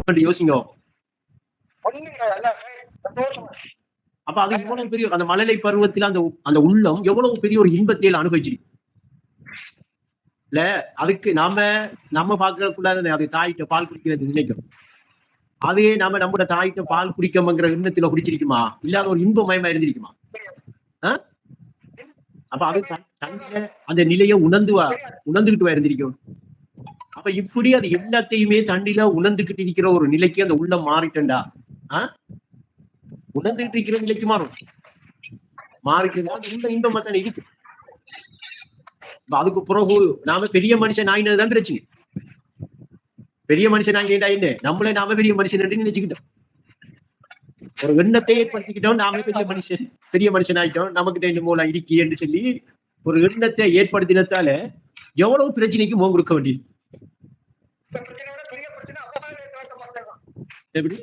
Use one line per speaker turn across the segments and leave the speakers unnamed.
யோசிங்க. அப்ப அது எவ்வளவு பெரிய அந்த மழலை பருவத்தில் அந்த உள்ளம் எவ்வளவு பெரிய ஒரு இன்பத்தை அனுபவிச்சிருக்கு இல்ல. அதுக்கு நம்ம பார்க்கக்கூடாது, அது தாயிட்ட பால் குடிக்கிறது நினைக்கும். அதே நம்ம தாயிட்ட பால் குடிக்கணுங்கிற எண்ணத்துல குடிச்சிருக்குமா? இல்லாத ஒரு இன்ப மயமா இருந்திருக்குமா? அப்ப அது தன்னில அந்த நிலையை உணர்ந்துகிட்டு இருந்திருக்கும். அப்ப இப்படி அது எல்லாத்தையுமே தண்ணில உணர்ந்துகிட்டு இருக்கிற ஒரு நிலைக்கு அந்த உள்ளம் மாறிட்டா, உணர்ந்துகிட்டு இருக்கிற நிலைக்கு மாறிட்டு உள்ள இன்பமா தானே இருக்கு. அதுக்கு பிறகு நாம பெரிய மனுஷன் ஆயினதுதான் பிரச்சனை. பெரிய மனுஷன் ஆகிட்டா என்ன, நம்மளே நாம பெரிய மனுஷன் நினைச்சுக்கிட்டோம். ஒரு எண்ணத்தை ஏற்படுத்திக்கிட்டோம், நாம பெரிய மனுஷன் ஆயிட்டோம், நமக்கு 2 மூலம் இருக்கி என்று சொல்லி ஒரு எண்ணத்தை ஏற்படுத்தினத்தால எவ்வளவு பிரச்சனைக்கு முகம் கொடுக்க வேண்டியது. எப்படி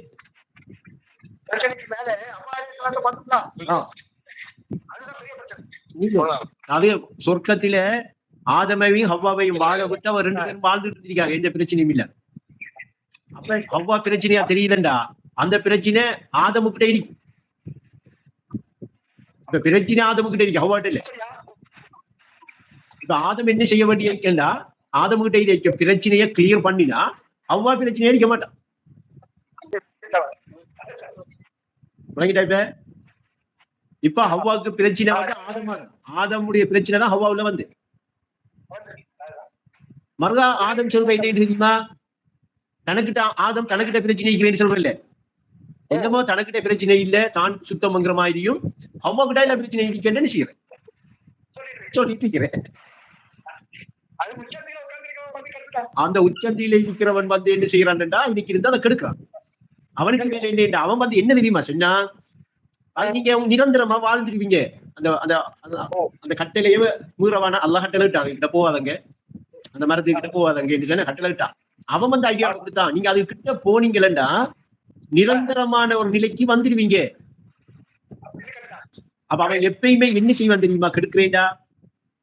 அதே சொர்க்கத்தில ஆதமையும் ஹவ்வாவையும் வாழ விட்டு அவர் 2 பேரும் வாழ்ந்துட்டு இருக்காங்க, எந்த பிரச்சனையும் இல்ல. அப்ப ஹவ்வா பிரச்சனையா தெரியலண்டா, அந்த பிரச்சனை ஆதமுக்கிட்ட இருக்கு. இப்ப பிரச்சனை ஆதமுக்கிட்ட இருக்கு, ஹவ்வாட்ட இல்ல. இப்ப ஆதம் என்ன செய்ய வேண்டிய இருக்கா, ஆதமுக்கிட்ட இருக்க பிரச்சனையை கிளியர் பண்ணினா ஹவ்வா பிரச்சனையே இருக்க மாட்டான். இப்ப ஹவ்வாவுக்கு பிரச்சனை வந்து ஆதமுடைய பிரச்சனை தான் ஹவ்வாவுல வந்து மறுகா ஆதம் சொல்ற என்ன தெரியுமா, ஆதம் தனக்கிட்ட பிரச்சனை இருக்கிறேன்னு சொல்றேன். என்னமோ தனக்கிட்ட பிரச்சனை இல்ல, தான் சுத்தம்ங்கிற மாதிரியும் ஹவ்வா கிட்ட இல்ல பிரச்சனை இருக்கேன்னு செய்யறேன், சொல்லிட்டு இருக்கிறேன். அந்த உச்சந்தியில இருக்கிறவன் வந்து என்ன செய்யறான்டா, இன்னைக்கு இருந்தா அதை கெடுக்கிறான். அவனுக்கு மேல என்ன, அவன் வந்து என்ன தெரியுமா சொன்னா, அது நீங்க நிரந்தரமா வாழ்ந்துருவீங்க, அந்த அந்த அந்த கட்டளையே மீறவான அல்லாஹ் கட்டளை விட்டாங்க, கிட்ட போவாதங்க, அந்த மரத்துக்கிட்ட போவாதங்க என்று சொன்ன கட்டளை விட்டான். அவன் வந்து ஐடியா கொடுத்தான், நீங்க அது கிட்ட போனீங்களா நிரந்தரமான ஒரு நிலைக்கு வந்துடுவீங்க. அப்ப அவன் எப்பயுமே என்ன செய்வான் தெரியுமா, கெடுக்கிறேன்டா,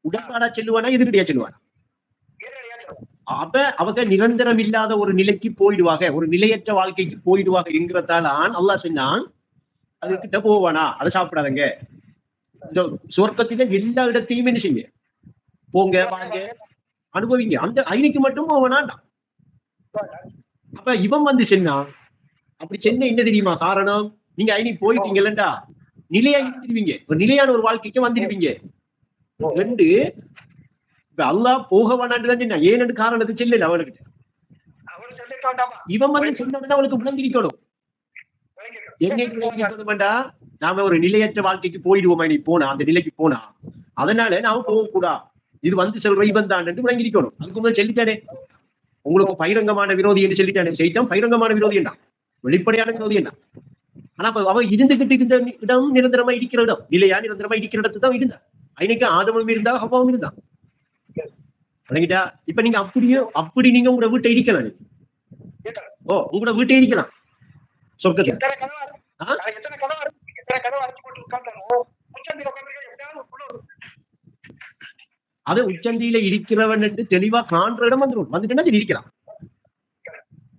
உடன்பாடா செல்லுவானா எதிரடியா செல்லுவானா? அப்ப அவங்க நிரந்தரம் இல்லாத ஒரு நிலைக்கு போயிடுவாங்க, ஒரு நிலையற்ற வாழ்க்கைக்கு போயிடுவாங்க என்கிறதால அல்லாஹ் சொன்னான், அது கிட்ட போவானா, அதை சாப்பிடாதங்க. இந்த சொர்க்கத்தில எல்லா இடத்தையும் என்ன செய்யுங்க, போங்க வாங்க அனுபவிங்க, அந்த ஐனுக்கு மட்டும் போவனாண்டா. அப்ப இவன் வந்து சொன்னா, அப்படி சென்ன என்ன தெரியுமா காரணம், நீங்க ஐனி போயிட்டீங்களா நிலையா இருந்துருவீங்க, ஒரு நிலையான ஒரு வாழ்க்கைக்கு வந்துடுவீங்க. 2 இப்ப அல்லாஹ் போக வேணான்னு சொன்னா, ஏன்னு காரணத்தை செல்லல அவனுக்கு. இவன் வந்து சொன்னா அவனுக்கு விளங்கிக்கணும், என்ன நாம ஒரு நிலையற்ற வாழ்க்கைக்கு போயிடுவோமா, நீ போனா அந்த நிலைக்கு போனா, அதனால நாம போகக்கூடாது, இது வந்து சொல்ற இவன் தான் என்று விளங்கிக்கணும். அதுக்கு முதல் சொல்லிட்டானே, உங்களுக்கு பகிரங்கமான விரோதி என்று சொல்லிட்டானே, சைத்தான் பகிரங்கமான விரோதி என்ன, வெளிப்படையான விரோதி என்ன. ஆனா அவன் இருந்துகிட்டு இருந்த இடம் நிரந்தரமா இருக்கிற இடம், நிலையா நிரந்தரமா இருக்கிற இடத்து தான் இருந்தா. ஐனைக்கு ஆதமும் இருந்தா ஹவ்வாவும் இருந்தா. விளங்கிட்டா? இப்ப நீங்க அப்படி நீங்க உங்களோட வீட்டை இடிக்கலாம், உங்களோட வீட்டை இடிக்கலாம் சொர்க்கத்துல. அது உச்சந்தியில இருக்கிறவன் என்று தெளிவா காண்ற இடம் வந்துட்டா இருக்கலாம்.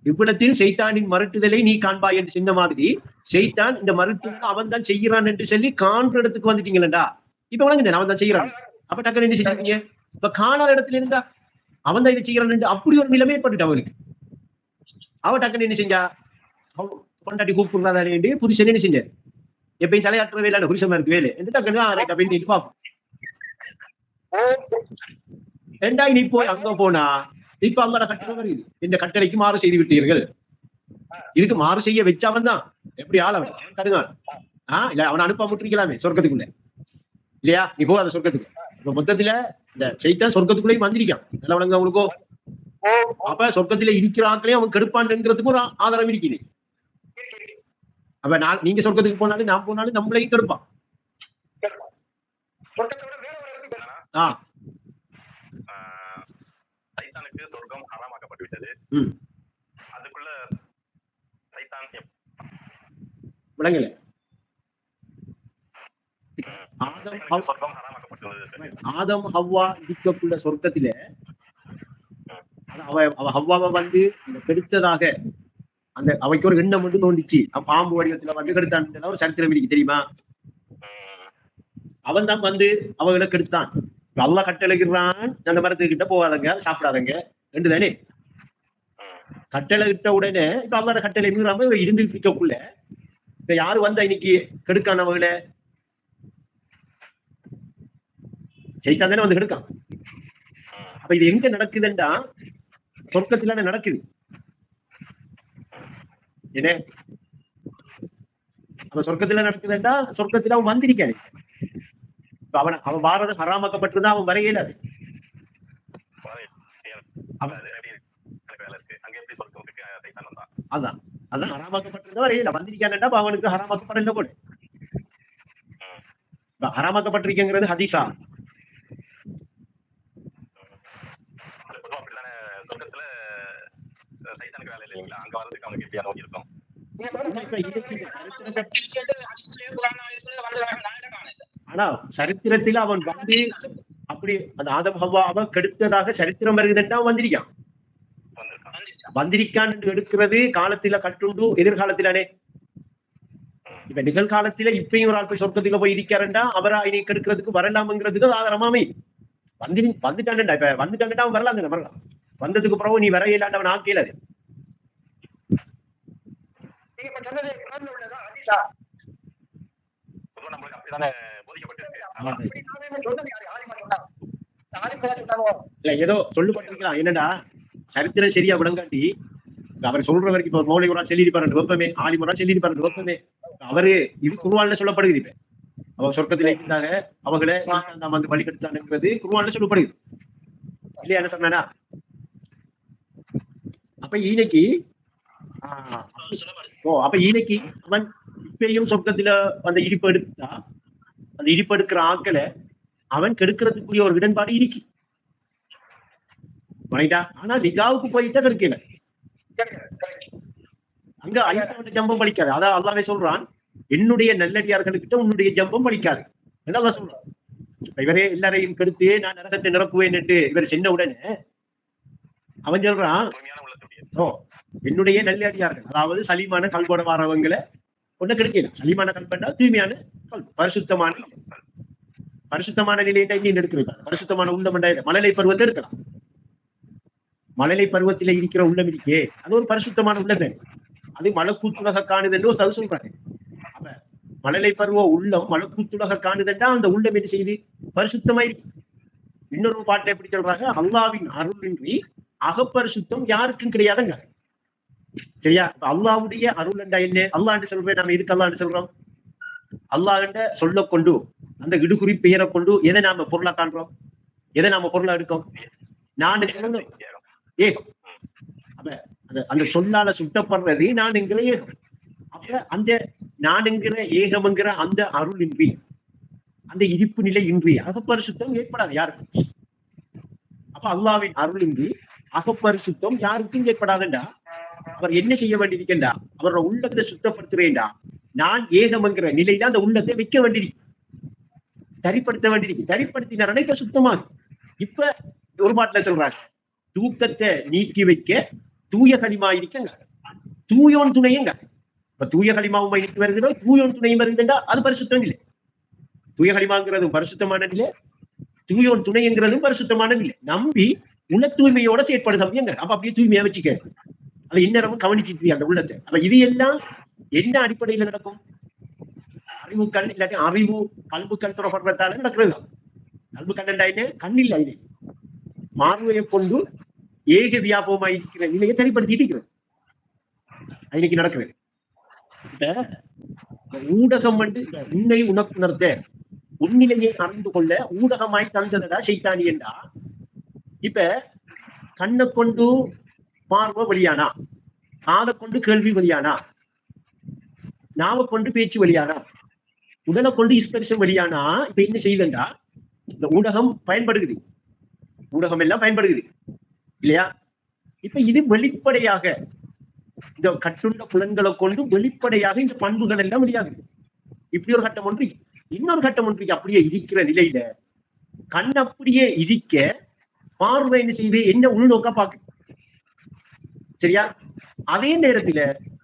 இவ்விடத்தில் செய்தானின் மறுட்டுதலை நீ காண்பாய் என்று சொன்ன மாதிரி, செய்தான் இந்த மறுட்டுதல் அவன் தான் செய்கிறான் என்று சொல்லி காண்ற இடத்துக்கு வந்துட்டீங்களா, இப்ப வழங்குதேன் அவன் தான் செய்யறான். அப்ப டக்குனு என்ன செஞ்சீங்க, இப்ப காணாத இடத்துல இருந்தா அவன் தான் இதை செய்யறான், அப்படி ஒரு நிலைமை ஏற்பட்டுட்டு அவனுக்கு. அவன் டக்குனு என்ன செஞ்சா, கொண்டாட்டி கூப்பிடுறாதானே புருஷன் என்ன செஞ்சார், எப்பயும் தலையாற்ற வேலை புருஷமா இருக்கு வேலை என்று டக்குனு பார்ப்போம். ரெண்டாய் நீ போய் அங்க போனா, இப்ப அங்கட கட்டளை வருது, இந்த கட்டளைக்கு மாறு செய்து விட்டீர்கள், இதுக்கு மாறு செய்ய வச்சவன் தான் எப்படி ஆளவன் கடுங்கான். இல்ல அவனை அனுப்ப முட்டிருக்கலாமே சொர்க்கத்துக்குள்ள, இல்லையா? நீ போ அந்த சொர்க்கத்துக்கு. இப்ப மொத்தத்துல இந்த சைத்தான் சொர்க்கத்துக்குள்ளேயும் வந்திருக்கான், நல்ல வழங்க அவங்களுக்கோ. அப்ப சொர்க்கத்துல இருக்கிற ஆட்களையும் அவன் கெடுப்பான்றதுக்கு ஒரு ஆதாரம் இருக்குது. அப்ப நீங்க சொர்க்கத்துக்கு போனாலும் நான் போனாலும் நம்மளையும் கெடுப்பான்.
சைத்தானுக்கு சொர்க்கம் ஹராமாக்கப்பட்டு விட்டது, அதுக்குள்ள சைத்தான்
விளங்கல. ஆதம் ஹவ்வா இருக்கக்குள்ள சொர்க்கத்தில அவ ஹவ்வாவை வந்து கெடுத்ததாக அந்த அவைக்கு ஒரு எண்ணம் வந்து தோண்டிச்சு, பாம்பு வடிவத்துல வந்து கெடுத்தான் ஒரு சரித்திரம் இருக்கு தெரியுமா? அவன் தான் வந்து அவங்களை கெடுத்தான். அல்லாஹ் கட்டளைகிறான், அந்த மரத்துக்கிட்ட போகாதங்க, சாப்பிடாதங்க ரெண்டு தானே. கட்டளை இட்ட உடனே இப்ப அல்லாட கட்டளை மீறாம இருந்து இருக்கக்குள்ள இப்ப யாரு வந்தா இன்னைக்கு கெடுக்கானவங்கள? சைத்தான் தானே வந்து கெடுக்கான். அப்ப இது எங்க நடக்குதுன்னா சொர்க்கத்துல நடக்குது. என்ன அப்ப சொர்க்கத்துல நடக்குதுன்னா சொர்க்கத்துல அவன் வந்திருக்காரு. அவன் வாரது ஹராமாக்கப்பட்டிருந்தா அவன் வரையல. அது அதான் அதான் ஹராமாக்கப்பட்டிருந்தா வரையல. வந்திருக்கானடா அவனுக்கு ஹராமாக்கப்படல கூட. ஹராமாக்கப்பட்டிருக்கிறது ஹதீஸா? ஆனா சரித்திரத்தில் அவன் வந்து அப்படி அந்த ஆதம் ஹவ்வாவை கெடுத்ததாக சரித்திரம் வருகிறதுன்னா வந்திருக்கான். வந்திருக்கான் என்று எடுக்கிறது காலத்தில கட்டுண்டு எதிர்காலத்திலானே. இப்ப நிகழ்காலத்தில இப்பயும் ஒரு ஆள் போய் சொர்க்கத்துக்கு போய் இருக்காருண்டா அவரா இனி கெடுக்கிறதுக்கு வரலாம்ங்கிறதுக்கு ஆதாரமாமே வந்துட்டான்டா. இப்ப வந்துட்டான்டா அவன் வரலாம் தானே, வரலாம். வந்ததுக்கு பிறகு நீ வர இயலாண்ட அவன் ஆக்கையில அது ஏதோ சொல்லப்பட்டிருக்கலாம். என்னடா சரித்திரம் சரியா விளங்காட்டி அவர் சொல்ற வரைக்கும் இப்ப மௌலிக ஒரு சொல்லியிருப்பாரு வெப்பமே, ஆலிமுறை சொல்லியிருப்பாரு வெப்பமே. அவரு இது குர்ஆன்ல சொல்லப்படுகிறது. இப்ப அவர் சொர்க்கத்திலே இருந்தாங்க, அவங்கள நாம் வந்து வழி கெடுத்தான்ங்கிறது குர்ஆன்ல சொல்லப்படுகிறது இல்லையா? என்ன சொன்னா அப்ப இன்னைக்கு அப்ப இன்னைக்கு அவன் இப்பயும் சொர்க்கத்துல அந்த இடிப்பு எடுத்தா அந்த இடிப்பு எடுக்கிற ஆக்களை அவன் கெடுக்கிறதுக்குரிய ஒரு இடன்பாடு இருக்கு. ஆனா நிகாவுக்கு போயிட்டா கெடுக்கல. அங்க ஐயாவோட ஜம்பம் பலிக்காது. அதான் அல்லாஹ்வே சொல்றான், என்னுடைய நல்லடியார்களுக்கிட்ட உன்னுடைய ஜம்பம் பலிக்காது. அல்லாஹ் சொல்றான். இவரே எல்லாரையும் கெடுத்து நான் நரகத்தை நிரப்புவேன் என்று இவர் சொன்ன உடனே அவன் சொல்றான், என்னுடைய நல்லடியார்கள் அதாவது சலிமான கல்போட வாரவங்களை ஒண்ணு கெடுக்கல. சலிமான கல்பண்டா தூய்மையான கல், பரிசுத்தமான நிலையை இன்னும் எடுக்கிறாங்க. பரிசுத்தமான உள்ளம் மழலை பருவத்தை எடுக்கலாம். மழலை பருவத்தில இருக்கிற உள்ளம் இருக்கே அது ஒரு பரிசுத்தமான உள்ளம். அது மலக்கூத்துலக காணுதென்று அது சொல்றாங்க. அப்ப மழலை பருவ உள்ளம் மலக்கூத்துலக காணுதென்றா அந்த உள்ளம் என்ன செய்யுது? பரிசுத்தமா இருக்கு. இன்னொரு பாட்டை எப்படி சொல்றாங்க, அல்லாவின் அருளின்றி அகப்பரிசுத்தம் யாருக்கும் கிடையாதுங்க. சரியா? அல்லாவுடைய அருள் என்றா என்ன? அல்லாஹ் சொல்றேன். நாம எதுக்கு அல்லாஹ் சொல்றோம்? அல்லாஹ் சொல்ல கொண்டு அந்த இடுகுறி பெயரை கொண்டு எதை நாம பொருளா காண்றோம்? எதை நாம பொருளா எடுக்கோம்? நான் ஏகம். அப்ப அந்த சொல்லால சுட்டப்படுறது நான் என்கிற ஏகம். அப்ப அந்த நான் என்கிற ஏகம்ங்கிற அந்த அருள் இன்றி அந்த இருப்பு நிலை இன்றி அகப்பரிசுத்தம் ஏற்படாது யாருக்கும். அப்ப அல்லாவின் அருள் இன்றி அகப்பரிசுத்தம் யாருக்கும் ஏற்படாதுண்டா அவர் என்ன செய்ய வேண்டியிருக்கா? அவரோட உள்ளத்தை சுத்தப்படுத்துறேன்டா நான் ஏகம்ங்கிற நிலையில அந்த உள்ளத்தை வைக்க வேண்டியிருக்கு, சரிப்படுத்த வேண்டியிருக்கு. சரிப்படுத்தினாரா இப்ப சுத்தமாகும். இப்ப ஒரு பாட்டுல சொல்றாங்க, தூக்கத்தை நீக்கி வைக்க தூய களிமா இருக்கங்க, தூயோன் துணையுங்க. இப்ப தூய களிமாவும் இன்னைக்கு வருகிறோம், தூயோன் துணையும் வருதுண்டா அது பரிசுத்தம் இல்லை. தூய களிமாங்கிறதும் பரிசுத்தமான நிலை, தூயோன் துணைங்கிறதும் பரிசுத்தமான நிலை. நம்பி உள்ள தூய்மையோட செயற்படு தம்பிங்க. அப்ப அப்படியே தூய்மையா வச்சுக்க, அது இன்னமும் கவனிச்சிட்டு அந்த உள்ளத்தை. அப்ப இது எல்லாம் என்ன அடிப்படையில நடக்கும்? அறிவுக்கண் இல்லாட்டி அறிவு கல்புக்கண் தொடர்பதால நடக்கிறது. கல்பு கண்ணண்டாயினே கண்ணில் ஆயினே மார்வையை கொண்டு ஏக வியாபகமாக இருக்கிற நிலையை சரிப்படுத்திட்டு இருக்கிறது. இன்னைக்கு நடக்கிறது. இப்ப ஊடகம் வந்து உன்னை உணர்த்த உன்னிலையை அறிந்து கொள்ள ஊடகமாய் தந்ததடா சைத்தானி என்றா. இப்ப கண்ணை கொண்டு பார்வை வழியானா, காதை கொண்டு கேள்வி வழியானா, நாவை கொண்டு பேச்சு வழியானா, உடலை கொண்டு ஸ்பெர்சம் வழியானா, இப்ப என்ன செய்யுதுண்டா இந்த ஊடகம் பயன்படுகிறது. ஊடகம் எல்லாம் பயன்படுகிறது இல்லையா? இப்ப இது வெளிப்படையாக இந்த கட்டுண்ட புலன்களை கொண்டு வெளிப்படையாக இந்த பண்புகள் எல்லாம் வெளியாகுது. இப்படி ஒரு கட்டம் ஒன்று. இன்னொரு கட்டம் ஒன்று அப்படியே இருக்கிற நிலையில கண் அப்படியே இருக்க பார்வை என்ன செய்யுது? என்ன உள்நோக்கா பாக்கு. சரியா? அதே நேரத்துல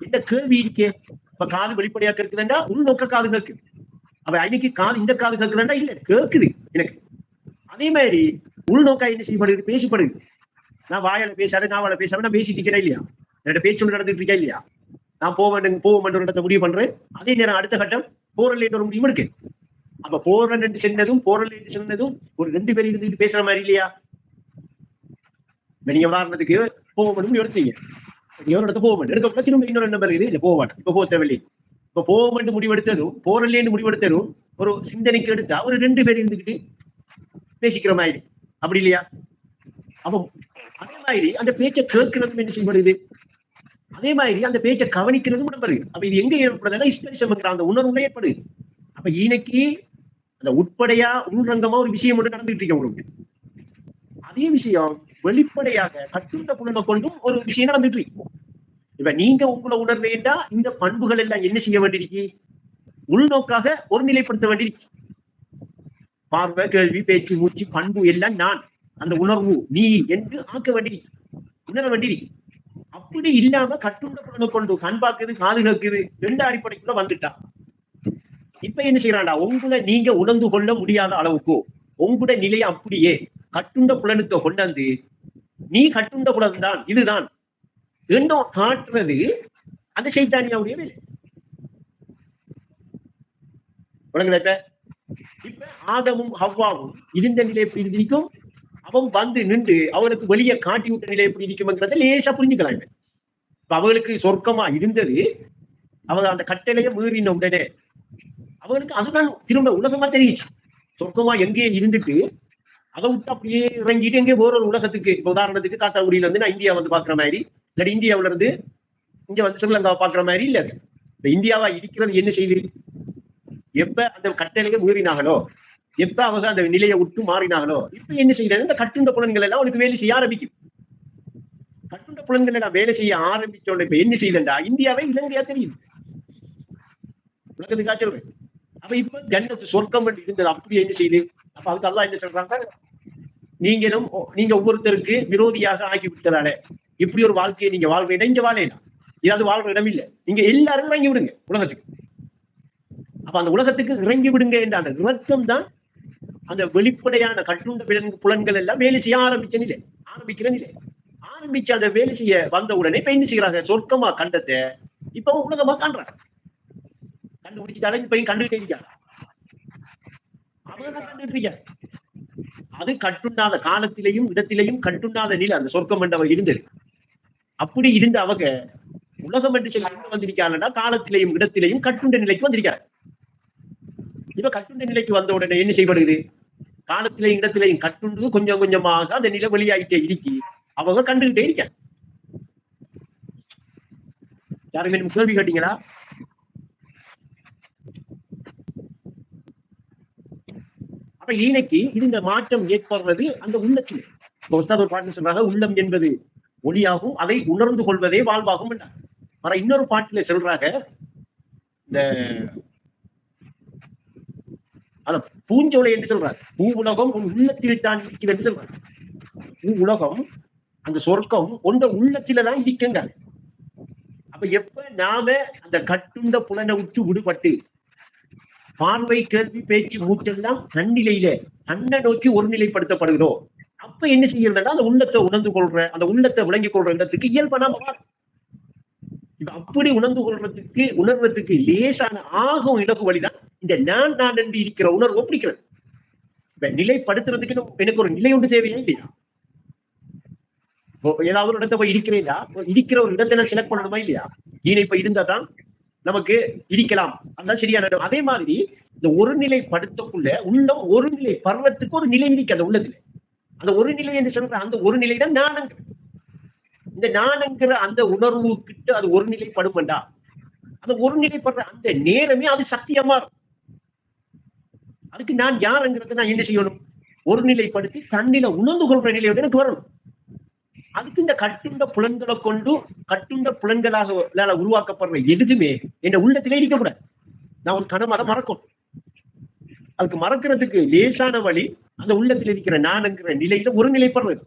இந்த கேள்வி இருக்கே. இப்ப காது வெளிப்படையா கேட்குதுண்டா உள்நோக்க காது கேட்குது. அப்ப அன்னைக்கு காது இந்த காது கேட்குதுண்டா இல்ல கேட்குது எனக்கு. அதே மாதிரி உள்நோக்கா என்ன செய்யப்படுது, பேசப்படுது. நான் வாயால பேசாத நாவால பேசாம நான் பேசிட்டு இருக்கிறேன் இல்லையா, என்னோட பேச்சு நடந்துட்டு இருக்கேன் இல்லையா, நான் போவேன் ஒரு இடத்தை முடிவு பண்றேன். அதே நேரம் அடுத்த கட்டம் போறல ஒரு முடிவு இருக்கு. அப்ப போறன் என்று சொன்னதும் போறல் என்று சொன்னதும் ஒரு 2 பேர் இருந்துட்டு பேசுற மாதிரி இல்லையா. நீங்க உதாரணத்துக்கு போவோம் எடுத்தீங்க, ஒரு இடத்த போவோம் எடுக்க திரும்ப இன்னொரு நம்பர் இது இல்ல போவான் இப்ப போக தேவையில்லை. இப்ப போவோம் முடிவெடுத்ததும் போறல்லேன்னு முடிவெடுத்ததும் ஒரு சிந்தனைக்கு எடுத்தா ஒரு 2 பேர் இருந்துகிட்டு பேசிக்கிற மாதிரி அப்படி இல்லையா. அப்போ அதே மாதிரி அந்த பேச்சை கேட்கிறதும் என்ன செய்யப்படுது, அதே மாதிரி அந்த பேச்சை கவனிக்கிறதும் நம்பரு. அப்ப இது எங்க ஏற்படுதுன்னா இஸ்பெரிசம் அந்த உணர்வுல ஏற்படுது. அப்ப இன்னைக்கு அந்த உட்படையா உள்ரங்கமா ஒரு விஷயம் ஒன்று நடந்துட்டு இருக்க உங்களுக்கு. அதே விஷயம் வெளிப்படையாக கட்டுண்ட புலனை கொண்டும் ஒரு விஷயம் நடந்துட்டு இருக்கு. இப்ப நீங்க உங்களை உணர வேண்டா இந்த பண்புகள் எல்லாம் என்ன செய்ய வேண்டியிருக்கு, உள்நோக்காக ஒருநிலைப்படுத்த வேண்டியிருக்கு. பார்வை கேள்வி பேச்சு மூச்சு பண்பு எல்லாம் நான், அந்த உணர்வு நீ என்று ஆக்க வேண்டியிருக்கு, உணர வேண்டியிருக்கு. அப்படி இல்லாம கட்டுண்ட புலனை கொண்டு கண் பார்க்குது காது கேட்குது 2 அடிப்படைக்குள்ள வந்துட்டா இப்ப என்ன செய்யறாண்டா, உங்களை நீங்க உணர்ந்து கொள்ள முடியாத அளவுக்கு உங்களோட நிலையை அப்படியே கட்டுண்ட புலனுக்கு கொண்டாந்து நீ கட்டுண்ட புலன் தான் இதுதான் ரெண்டும் காட்டுறது அந்த சைத்தானியாவுடைய வேலை. இப்ப ஆதமும் ஹவ்வாவும் இருந்த நிலை எப்படி இருக்கும், அவன் வந்து நின்று அவனுக்கு வெளியே காட்டி விட்ட நிலை எப்படி இருக்கும்ங்கிறத லேசா புரிஞ்சுக்கலாம். இப்ப அவளுக்கு சொர்க்கமா இருந்தது, அவங்க அந்த கட்டளையை மீறின உடனே அவனுக்கு அதுதான் திரும்ப உலகமா தெரியுச்சு. சொர்க்கமா எங்கேயே இருந்துட்டு அதை விட்டு அப்படியே இறங்கிட்டு எங்கே வேற ஒரு உலகத்துக்கு, இப்ப உதாரணத்துக்கு காத்தாங்குடியில இருந்து நான் இந்தியா வந்து பாக்குற மாதிரி, இல்லாட்டி இந்தியாவில இருந்து இங்க வந்து ஸ்ரீலங்காவை பாக்குற மாதிரி இல்ல. இப்ப இந்தியாவா இருக்கிறது என்ன செய்யுது, எப்ப அந்த கட்டளையை மீறினாங்களோ, எப்ப அவங்க அந்த நிலையை விட்டு மாறினாங்களோ, இப்ப என்ன செய்யறது, இந்த கட்டுண்ட புலன்கள் எல்லாம் அவனுக்கு வேலை செய்ய ஆரம்பிக்கும். கட்டுண்ட புலன்கள் எல்லாம் வேலை செய்ய ஆரம்பிச்சோட இப்ப என்ன செய்யுதுண்டா இந்தியாவே இலங்கையா தெரியுது உலகத்துக்கா சொல்றேன். அப்ப இப்ப ஜன்னத்து சொர்க்கம் இருந்தது அப்படி என்ன செய்யுது. அப்ப அதுக்கு அல்லாஹ் என்ன சொல்றாங்க, நீங்க ஒவ்வொருத்தருக்கு விரோதியாக ஆக்கி விட்டதால இப்படி ஒரு வாழ்க்கையை நீங்க வாழ்ற இடம் இங்க வாழலாம், ஏதாவது வாழ்ற இடம் இல்ல, நீங்க எல்லாரும் இறங்கி விடுங்க உலகத்துக்கு. அப்ப அந்த உலகத்துக்கு இறங்கி விடுங்க என்ற அந்த இறக்கம் தான் அந்த வெளிப்படையான கட்டுண்ட புலன்கள் எல்லாம் வேலை செய்ய ஆரம்பிக்கிற நிலை. ஆரம்பிச்சு அந்த வேலை செய்ய வந்த உடனே இப்ப என்ன செய்யறாங்க, சொர்க்கமா கண்டத்தை இப்ப உலகமா காண்றாங்க. கண்டுபிடிச்சிட்டாலே இப்ப கண்டுகிட்டே இருக்காங்க, அவங்கதான் கண்டுட்டு இருக்காங்க. அது கட்டுண்டாத காலத்திலையும் இடத்திலையும் கட்டுண்டாத நிலை அந்த சொர்க்கம் என்றவங்க இருந்தது. அப்படி இருந்த அவங்க உலகம் என்று சொல்லி எங்க வந்திருக்காங்கன்னா காலத்திலையும் இடத்திலையும் கட்டுண்ட நிலைக்கு வந்திருக்காங்க. இப்ப கட்டுண்ட நிலைக்கு வந்த உடனே என்ன செய்யப்படுகிறது, காலத்திலையும் இடத்திலையும் கட்டுண்டு கொஞ்சம் கொஞ்சமாக அந்த நிலை வெளியாகிட்டே இருக்கி அவங்க கண்டுகிட்டே இருக்காங்க. யாருமே கேள்வி கேட்டீங்களா? அப்ப இன்னைக்கு இது இந்த மாற்றம் ஏற்படுறது அந்த உள்ளத்திலே. ஒரு பாட்டு சொல்றாங்க, உள்ளம் என்பது ஒளியாகும், அதை உணர்ந்து கொள்வதே வாழ்வாகும் என்றார். ஆனா இன்னொரு பாட்டுல சொல்றாங்க, இந்த பூஞ்சோலை என்று சொல்றாரு, பூ உலகம் உன் உள்ளத்தில் தான் இருக்கிறது என்று சொல்றாரு. பூ உலகம் அந்த சொர்க்கம் உண்ட உள்ளத்தில தான் இருக்குங்க. அப்ப எப்ப நாம அந்த கட்டுண்ட புலனை விட்டு விடுபட்டு பார்வை கேள்வி பேச்சு மூச்செல்லாம் தன்னிலையில தன்னை நோக்கி ஒருநிலைப்படுத்தப்படுகிறோம், அப்ப என்ன செய்யறதுன்னா அந்த உள்ளத்தை உணர்ந்து கொள்ற அந்த உள்ளத்தை விளங்கிக் கொள்ற இடத்துக்கு இயல்பா நாம இப்ப அப்படி உணர்றதுக்கு லேசான ஆகும் இலகு வழிதான் இந்த நான் என்று இருக்கிற உணர்வு பிடிக்கிறது. இப்ப நிலைப்படுத்துறதுக்கு எனக்கு ஒரு நிலை ஒன்று தேவையா இல்லையா? ஏதாவது ஒரு இடத்த போய் இருக்கிறேன்னா இருக்கிற ஒரு இடத்தை நான் செலக்ட் பண்ணணுமா இல்லையா? இப்ப இருந்தாதான் நமக்கு இருக்கலாம், அதுதான் சரியான இடம். அதே மாதிரி இந்த ஒரு நிலைப்படுத்தக்குள்ள உள்ளம் ஒரு நிலை பருவத்துக்கு ஒரு நிலை இருக்கு அந்த உள்ளத்துல. அந்த ஒரு நிலை என்று சொல்ற அந்த ஒரு நிலைதான் நானங்கிற இந்த நானங்கிற அந்த உணர்வு கிட்ட அது ஒரு நிலைப்படும்டா, அந்த ஒரு நிலைப்படுற அந்த நேரமே அது சத்தியமா இருக்கும். அதுக்கு நான் யாருங்கிறத நான் என்ன செய்யணும், ஒரு நிலைப்படுத்தி தன்னில உணர்ந்து கொள்ற நிலையோட எனக்கு வரணும். அதுக்கு இந்த கட்டுண்ட புலன்களை கொண்டு கட்டுண்ட புலன்களாக உருவாக்கப்படுற எதுக்குமே என் உள்ளத்திலே இருக்கக்கூடாது. நான் ஒரு கணம் அதை மறக்கணும். அதுக்கு மறக்கிறதுக்கு லேசான வழி அந்த உள்ளத்தில் இருக்கிற நான்ங்கிற நிலையில ஒரு நிலைப்படுறது.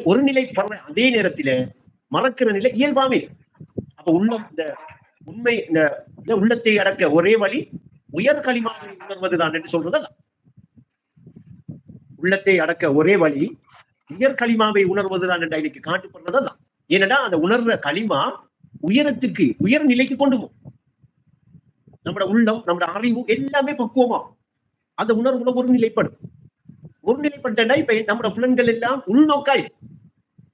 ஒரு நிலைப்படுற அதே நேரத்தில மறக்கிற நிலை இயல்பாமே. அப்ப அப்ப இந்த உண்மை இந்த உள்ளத்தை அடக்க ஒரே வழி உயர் களிமாவை உணர்வதுதான் என்று சொல்றதல்ல. உள்ளத்தை அடக்க ஒரே வழி உயர் களிமாவை உணர்வதுதான் என்று இன்னைக்கு காட்டுப்படுறதல்ல. ஏனென்றா அந்த உணர்ற களிமா உயரத்துக்கு உயர் நிலைக்கு கொண்டு போகும். நம்மட உள்ளம், நம்மட அறிவு எல்லாமே பக்குவமா அந்த உணர்வுல ஒரு நிலைப்படும். ஒரு நிலைப்பட்டா இப்ப நம்மட புலன்கள் எல்லாம் உள்நோக்காய்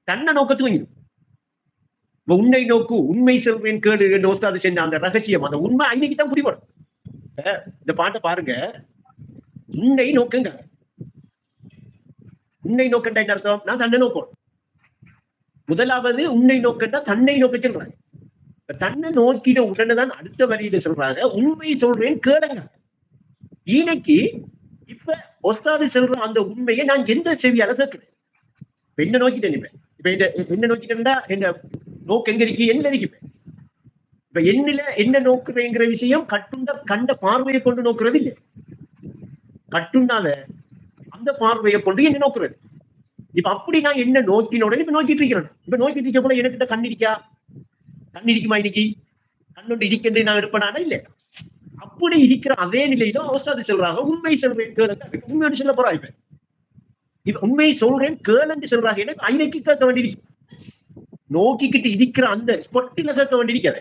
தன்னை நோக்கத்துக்கு இப்ப உன்னை நோக்கு உண்மை சொல்றேன் கேடு என்று ஓஸ்தாது செஞ்ச அந்த ரகசியம், அந்த உண்மை இன்னைக்கு தான் புரிபடும். இந்த பாட்டை பாருங்க, உன்னை நோக்குங்க. உன்னை நோக்கண்டா என்ன அர்த்தம்? நான் தன்னை நோக்கணும். முதலாவது உன்னை நோக்கண்டா தன்னை நோக்க சொல்றாங்க. தன்னை நோக்கிட உடனே தான் அடுத்த வரியில சொல்றாங்க உண்மை சொல்றேன் கேளுங்க. இன்னைக்கு இப்ப ஒஸ்தாது சொல்ற அந்த உண்மையை நான் எந்த செவியால கேட்கிறேன்? என்ன நோக்கிட்டேன்? இப்ப என்ன நோக்கிட்டேன்டா என்ன நோக்கு எங்க இருக்கு? என்ன இருக்கு? இப்ப என்ன நோக்குறேங்கிற விஷயம் கண்ட பார்வையை கொண்டு நோக்குறது இல்லை. கட்டுண்டாத அந்த பார்வையை கொண்டு என்ன நோக்குறது. இப்ப அப்படி நான் என்ன நோக்கின உடனே இப்ப நோக்கிட்டு இருக்கிறேன். இப்ப நோக்கிட்டு இருக்க போல எனக்கிட்ட கண் இருக்குமா? இன்னைக்கு கண்ணொண்டு இருக்கின்ற நான் இருப்பேனா? இல்ல. அப்படி இருக்கிற அதே நிலையில அவஸ்தாது சொல்றாங்க உண்மை சொல்றேன் கேளுங்க. உண்மையோடு சொல்ல போறா. இப்ப உண்மை சொல்றேன் கேளுன்னு சொல்றாங்க. எனக்கு ஐநைக்கு கேட்க வேண்டியிருக்கு. நோக்கிக்கிட்டு இருக்கிற அந்த ஸ்பொட்டில கேட்க வேண்டியிருக்காது.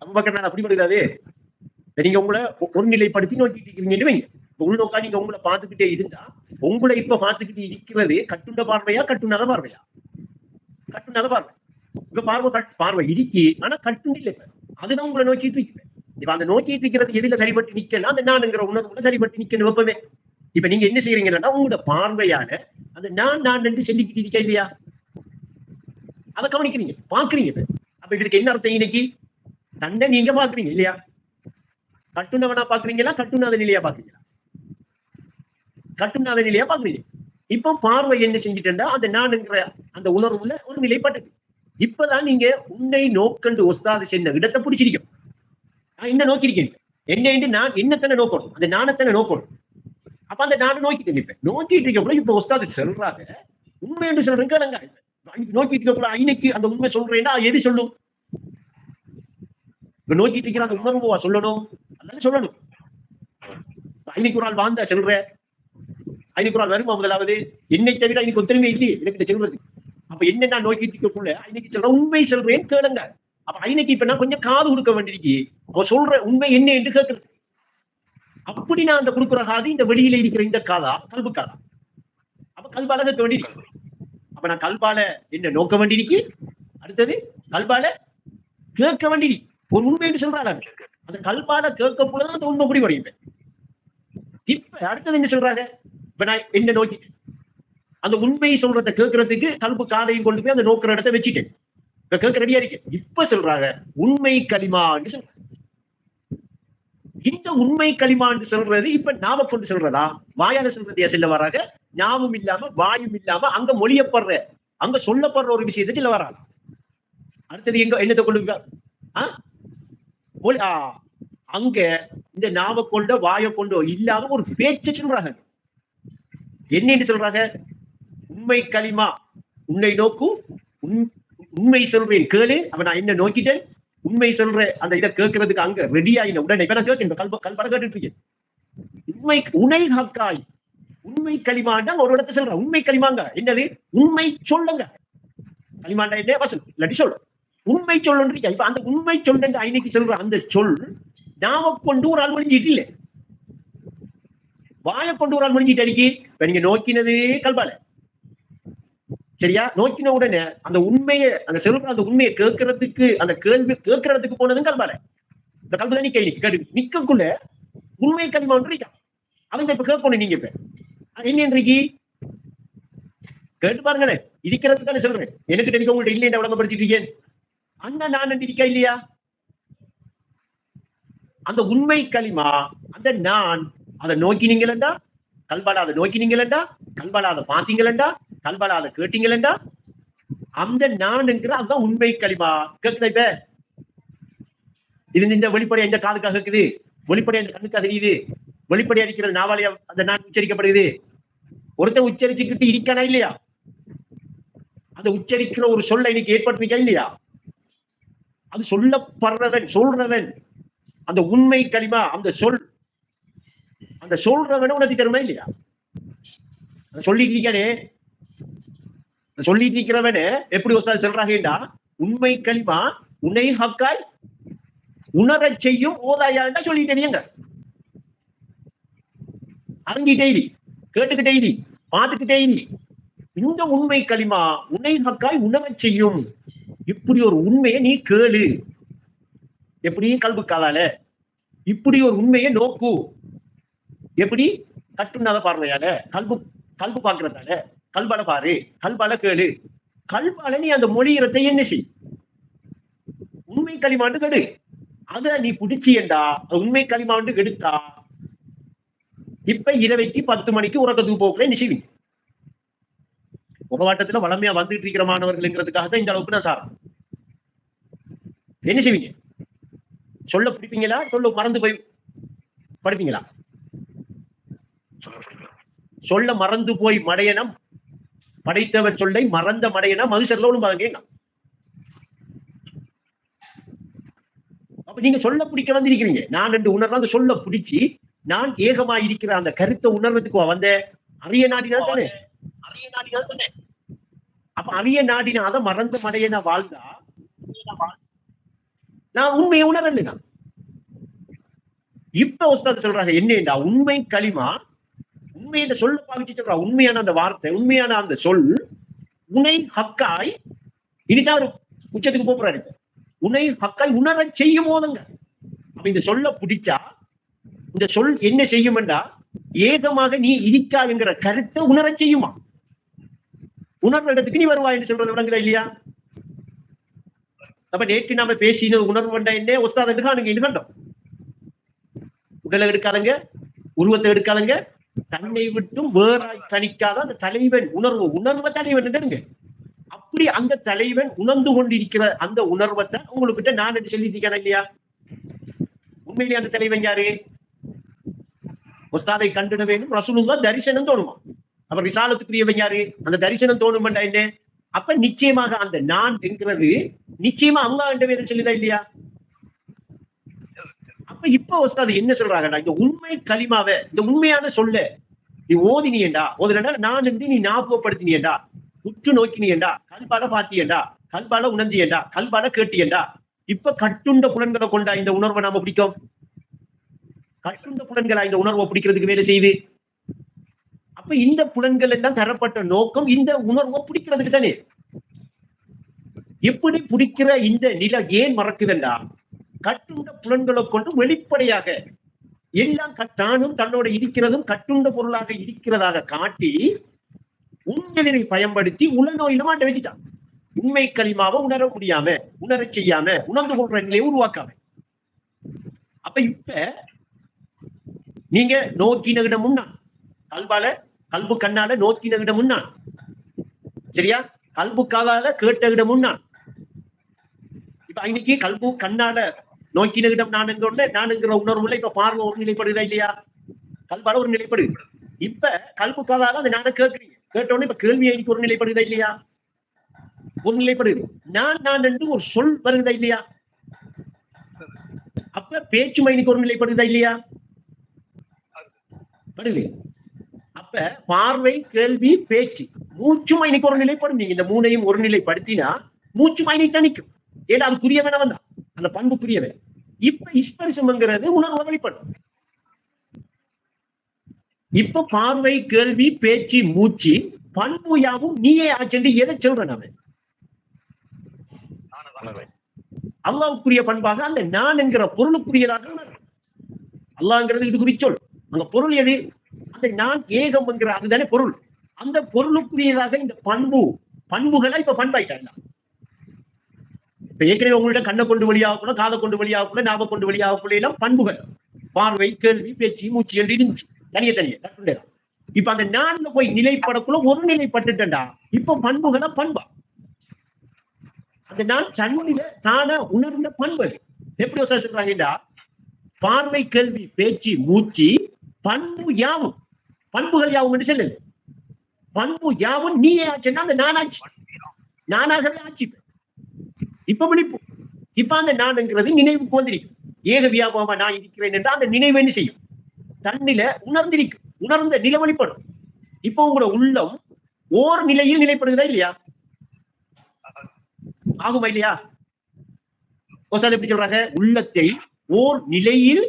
அப்ப நான் அப்படி படுகிறாது. நீங்க உங்களை ஒரு நிலைப்படுத்தி நோக்கிட்டு இருக்கீங்கன்னு வைங்க. உள்நோக்கா நீங்க உங்களை பார்த்துக்கிட்டே இருந்தா உங்களை இப்ப பார்த்துக்கிட்டு இருக்கிறது கட்டுண்ட பார்வையா கட்டுண்டாத பார்வையா? கட்டுண்டாத பார்வை. இப்ப பார்வை இருக்கு, ஆனா கட்டுண்டு இல்லை. அதுதான் உங்களை நோக்கிட்டு இருக்கு. இப்ப அந்த நோக்கிட்டு இருக்கிறது எதுல சரிபட்டு நிக்கணும்? அந்த நான்ங்கிற உணர்வுல சரிபட்டு நிக்கணும் எப்பவே. இப்ப நீங்க என்ன செய்யறீங்கன்னா உங்களோட பார்வையான அந்த நான் என்று சொல்லிக்கிட்டு இருக்கா இல்லையா? அதை கவனிக்கிறீங்க, பாக்குறீங்க. அப்ப இதுக்கு என்ன அர்த்தம்? இன்னைக்கு தன்னை நீங்க பாக்குறீங்க இல்லையா? கட்டுண்டவனா பாக்குறீங்களா கட்டுண்டாத நிலையா பாக்குறீங்களா? கட்டுண்டாத நிலையா பாக்குறீங்க. இப்போ பார்வை என்ன செஞ்சுட்டா அந்த நான்ங்கிற அந்த உணர்வுல ஒரு நிலைப்பட்டது. இப்பதான் நீங்க உன்னை நோக்கண்டு ஒஸ்தாது சென்ற இடத்தை பிடிச்சிருக்கோம். நான் என்ன நோக்கிருக்கேன்? என்ன நான் என்னத்தனை நோக்கணும்? அந்த நாணத்தனை நோக்கணும். அப்ப அந்த நானை நோக்கிட்டு நிற்பேன். நோக்கிட்டு இருக்க இப்ப ஒஸ்தாது சொல்றாங்க உண்மை என்று சொல்றேன் கேளுங்க. நோக்கிட்டு இருக்க ஐநைக்கு அந்த உண்மை சொல்றேன்னா எது சொல்லும்? இப்ப நோக்கிட்டு இருக்கிற அந்த உணர்வுவா சொல்லணும்? அதனால சொல்லணும். ஐநைக்கு ஒரு ஆள் வாழ்ந்தா சொல்ற ஐநைக்கு ஒரு ஆள் வருமா? முதலாவது என்னை தவிர இன்னைக்கு ஒத்துழைமை இல்லையே எனக்கு சொல்றது. அப்ப என்ன நான் நோக்கிட்டு இருக்கக்குள்ள ஐநைக்கு சொல்ற உண்மை சொல்றேன் கேளுங்க. அப்ப ஐநைக்கு இப்ப நான் கொஞ்சம் காது கொடுக்க வேண்டியிருக்கு. அவன் சொல்ற உண்மை என்ன என்று கேட்கறது. அப்படி நான் அந்த கொடுக்குற காது இந்த வெளியில இருக்கிற இந்த காதா கல்பு காதா? அப்ப கல்பால கேட்க வேண்டியிருக்கு. அப்ப நான் கல்பால என்ன நோக்க வேண்டியிருக்கு. அடுத்தது கல்பால கேட்க வேண்டியிருக்கு. ஒரு உண்மை என்று சொல்றாங்க. அந்த கல்பால கேட்க போலதான் அந்த உண்மை புரிவடையும். இப்ப அடுத்தது என்ன சொல்றாங்க? இப்ப நான் என்ன நோக்கிட்டேன், அந்த உண்மையை சொல்றதை கேட்கறதுக்கு கல்பு காதையும் கொண்டு போய் அந்த நோக்கிற இடத்தை வச்சுட்டேன். இப்ப கேட்க ரெடியா இருக்கேன். இப்ப சொல்றாங்க உண்மை களிமான்னு சொல்றாங்க. இந்த உண்மை களிமான்னு சொல்றது இப்ப நாம கொண்டு சொல்றதா வாயால சொல்றதையா செல்ல வராங்க? ஞாபகம் இல்லாம வாயும் இல்லாம அங்க மொழியப்படுற அங்க சொல்லப்படுற ஒரு விஷயத்தை சொல்ல வராங்க. அடுத்தது எங்க என்னத்தை கொண்டு அங்க இந்த நாம கொண்ட வாயை கொண்டோ இல்லாம ஒரு பேச்சை சொல்றாங்க. என்னன்னு சொல்றாங்க? உண்மை களிமா உன்னை நோக்கும் உண்மை சொல்றேன் கேளு. அப்ப நான் என்ன நோக்கிட்டேன்? உண்மை சொல்ற அந்த இதை கேட்கறதுக்கு அங்க ரெடியாயின உடனே இப்ப நான் கேட்கிறேன். கல்பட கேட்டுட்டு இருக்கேன். உண்மை உனை ஹக்காய் உண்மை களிமாண்டா ஒரு இடத்த சொல்ற உண்மை களிமாங்க என்னது? உண்மை சொல்லுங்க. களிமாண்டா என்ன வசனம் இல்லாட்டி சொல்ற உண்மை சொல்லுன்னு. இப்ப அந்த உண்மை சொல்ல ஐநைக்கு சொல்ற அந்த சொல் நாம கொண்டு ஒரு ஆள் முடிஞ்சிட்டு இல்லை, வாயை கொண்டு ஒரு ஆள் முடிஞ்சிட்டு அடிக்கி. இப்ப நீங்க நோக்கினது கல்பால சரியா? நோக்கின உடனே அந்த உண்மையை அந்த சொல்ற அந்த உண்மையை கேட்கறதுக்கு அந்த கேள்வி கேட்கறதுக்கு போனதும் கல்பால. இந்த கல்புல நிக்க கேட்டு நிக்கக்குள்ள உண்மை களிமா ஒன்று இருக்கா. அவங்க இப்ப கேட்கணும். நீங்க இப்ப என்னன்றீங்க கேட்டு பாருங்களேன். இருக்கிறதுக்கான சொல்றேன். எனக்கு தெரிவிக்க உங்கள்ட்ட இல்லையா விளங்கப்படுத்திட்டு இருக்கேன். அண்ணா நான் இருக்கா இல்லையா? அந்த உண்மை களிமா அந்த நான் அதை நோக்கினீங்களா கல்பால அதை நோக்கினீங்களா கல்பால அதை பாத்தீங்களா கல்பால அதை கேட்டீங்களா அந்த நான்ங்கிற அதுதான் உண்மை களிமா. கேட்குதா? இப்ப இது இந்த வெளிப்படையா இந்த காதுக்காக இருக்குது, வெளிப்படையா இந்த கண்ணுக்காக தெரியுது, வெளிப்படையா இருக்கிறது நாவாலியா அந்த நான் உச்சரிக்கப்படுது. ஒருத்தன் உச்சரிச்சுக்கிட்டு இருக்கானா இல்லையா? அந்த உச்சரிக்கிற ஒரு சொல்ல இன்னைக்கு ஏற்பட்டிருக்கா இல்லையா? அது சொல்லப்படுறவன் சொல்றவன் அந்த உண்மை களிமா அந்த சொல்றவனை உனக்கு தருமா இல்லையா? சொல்லிட்டு இருக்கானே, சொல்லிட்டு இருக்கிறவனே எப்படி சொல்றாங்கடா, உண்மை களிமா உன்னை ஹக்காய் உணரச் செய்யும் ஓதாயாண்டா சொல்லிட்டேங்க. அறிஞ்சிட்டே இடி, கேட்டுக்கிட்டே இடி, பார்த்துக்கிட்டே இடி. இந்த உண்மை களிமா உன்னை ஹக்காய் உணரச் செய்யும். இப்படி ஒரு உண்மையை நீ கேளு, எப்படி கல்பு காலால இப்படி ஒரு உண்மையை நோக்கு, எப்படி கட்டுனாத பார்வையால கல்பு பார்க்கிறதால கல்பால பாரு, கல்பால கேளு, கல்பால நீ அந்த மொழியிறத்தை என்ன செய், உண்மை களிமாண்டு கெடு. அத நீ பிடிச்சியண்டா உண்மை களிமாண்டு கெடுத்தா இப்ப இரவைக்கு 10 மணிக்கு உறக்கத்துக்கு போகல நீ செய்வீங்க. உபவாட்டத்துல வளமையா வந்துட்டு இருக்கிற மாணவர்கள்ங்கிறதுக்காக தான் இந்த அளவுக்கு நான் சாரேன். என்ன செய்வீங்க? சொல்ல பிடிப்பீங்களா? சொல்ல மறந்து போய் படிப்பீங்களா? சொல்ல மறந்து போய் மடையனம் படைத்தவர் சொல்லை மறந்த மடையனா மனுஷர்ல ஒழுங்காங்க. அப்ப நீங்க சொல்ல பிடிக்க வந்திருக்கிறீங்க. நான் ரெண்டு உணர்வு அந்த சொல்ல பிடிச்சி நான் ஏகமா இருக்கிற அந்த கருத்தை உணர்வதுக்கு வந்த அரிய நாடினால் தானே. அப்ப அரிய நாடினாத மறந்த மடையனா வாழ்ந்தா நான் உண்மையை உணரல. இப்ப உஸ்தாத் சொல்றாங்க என்னடா உண்மை களிமா, உண்மை என்ற சொல்ல பாவிச்சு சொல்றா, உண்மையான அந்த வார்த்தை உண்மையான அந்த சொல் உன்னை ஹக்காய், இனிதான் ஒரு உச்சத்துக்கு போறாரு, உன்னை ஹக்காய் உணர செய்யும் போதுங்க. அப்ப இந்த சொல்ல பிடிச்சா இந்த சொல் என்ன செய்யும்டா, ஏகமாக நீ இருக்கா என்கிற கருத்தை உணர செய்யுமா. உணர்வு இடத்துக்கு நீ வருவா என்று சொல்றது விளங்குதா இல்லையா? அப்ப நேற்று நாம பேசின உணர்வு வேண்டா என்ன உஸ்தாத் என்று கண்டோம். உடலை எடுக்காதங்க, உருவத்தை எடுக்காதங்க, தன்னை விட்டும் வேறாய் கணிக்காத அந்த தலைவன் உணர்வை தலைவன் எடுங்க. அப்படி அந்த தலைவன் உணர்ந்து கொண்டிருக்கிற அந்த உணர்வத்தை உங்ககிட்ட நான் என்று சொல்லிட்டு இருக்கேன் இல்லையா? உண்மையிலே அந்த தலைவன் யாரு? உஸ்தாதை கண்டிட வேண்டும், ரசூலுல்லாஹ் தரிசனம் தோணுமா. அப்ப ரிசாலத்துக்குரியவன் யாரு? அந்த தரிசனம் தோணும் என்ன? அப்ப நிச்சயமாக அந்த நான் என்கிறது நிச்சயமா அல்லாஹ் என்ற வேதம் சொல்லுதா இல்லையா? அப்ப இப்ப உஸ்தாது என்ன சொல்றாங்கடா, இந்த உண்மை களிமாவை இந்த உண்மையான சொல்ல நீ ஓதினியண்டா, நான் என்று நீ ஞாபகப்படுத்தினியண்டா, உற்று நோக்கினியண்டா, கல்பால பாத்தியண்டா, கல்பால உணர்ந்தியண்டா, கல்பால கேட்டியண்டா. இப்ப கட்டுண்ட புலன்களை கொண்டா இந்த உணர்வை நாம பிடிக்கும். கட்டுண்ட புலன்களா இந்த உணர்வை பிடிக்கிறதுக்கு வேலை செய்யுது. அப்ப இந்த புலன்கள் எல்லாம் தரப்பட்ட நோக்கம் இந்த உணர்வை பிடிக்கிறதுக்கு தானே. எப்படி பிடிக்கிற இந்த நிலை ஏன் மறக்குதுண்டா, கட்டுண்ட புலன்களை கொண்டு வெளிப்படையாக எல்லாம் தானும் தன்னோட இருக்கிறதும் கட்டுண்ட பொருளாக இருக்கிறதாக காட்டி உண்மையை பயன்படுத்தி உளநோயில மாட்ட வச்சுட்டான். உண்மை களிமாவை உணர முடியாம, உணர செய்யாம, உணர்ந்து கொள்ற நிலையை உருவாக்காம. அப்ப இப்ப நீங்க நோக்கின இடமும் நான், கல்பு கண்ணால நோக்கின இடமும் நான், சரியா? கல்பு காலால கேட்ட இடமும் நான். இப்ப இன்னைக்கு கல்பு கண்ணால நோக்கின இடம் நானுங்கிற உணர்வுல இப்ப பார்வை ஒரு நிலைப்படுதா இல்லையா? கல்பால ஒரு நிலைப்படுது. இப்ப கல்பு காலால அந்த நானை கேட்கறீங்க, கேட்டோன்னு இப்ப கேள்வி இன்னைக்கு ஒரு நிலைப்படுதா இல்லையா? ஒரு நிலைப்படுது. நான் என்று ஒரு சொல் வருதா இல்லையா? அப்ப பேச்சு மைனிக்கு ஒரு நிலைப்படுதா இல்லையா? வருது. அப்ப பார்வை, கேள்வி, பேச்சு, மூச்சு மைனிக்கு ஒரு நிலைப்படும். நீங்க இந்த மூணையும் ஒரு நிலைப்படுத்தினா மூச்சு மைனை தணிக்கும். ஏன்னா அதுக்குரியவன் அவன் தான், அந்த பண்புக்குரியவன். இப்ப ஸ்பரிசம்ங்கிறது உணர்வு வெளிப்படும். இப்ப பார்வை, கேள்வி, பேச்சு, மூச்சு பண்பு யாவும் நீயே ஆச்சென்று எதை சொல்றேன் அவன்? அல்லாஹ்வுக்குரிய பண்பாக அந்த நான் என்கிற பொருளுக்குரியதாக உணர்வு. அல்லாஹ்ங்கிறது இது குறிச்சொல். அந்த பொருள் எது? அந்த நான் ஏகம் என்கிற அதுதானே பொருள். அந்த பொருளுக்குரியதாக இந்த பண்புகளை இப்ப பண்பாயிட்டாங்க. இப்ப ஏற்கனவே உங்கள்ட்ட கண்ணை கொண்டு வழியாகக்குள்ள, காதை கொண்டு வழியாகக்குள்ள, ஞாபகம் கொண்டு வழியாகக்குள்ள எல்லாம் பண்புகள், பார்வை, கேள்வி, பேச்சு, மூச்சு என்று இருந்துச்சு தனியே. இப்ப அந்த நான்ல போய் நிலைப்படக்குள்ள ஒரு நிலைப்பட்டுட்டா இப்ப பண்புகளை பண்பா. அந்த நான் தன்னில தான உணர்ந்த பண்பு எப்படி சொல்றாங்கடா, பார்வை, கேள்வி, பேச்சு, மூச்சு பண்பு யாவும், பண்புகள் யாவும் என்று சொல்லல. பண்பு யாவும் நீயே ஆச்சுன்னா அந்த நானாச்சு, நானாகவே ஆச்சு. இப்ப விழிப்பு இப்ப அந்த நான்ங்கிறது நினைவுக்கு வந்திருக்கும். ஏக வியாபகமா நான் இருக்கிறேன் என்றால் அந்த நினைவு என்ன செய்யும்? தன்னில உணர்ந்திருக்கும். உணர்ந்த நிலை வெளிப்படும். இப்போ உங்களோட உள்ளம் ஓர் நிலையில் நிலைப்படுகிறதா இல்லையா? ஆகுமா இல்லையா? எப்படி சொல்றாங்க? உள்ளத்தை ஓர் நிலையில்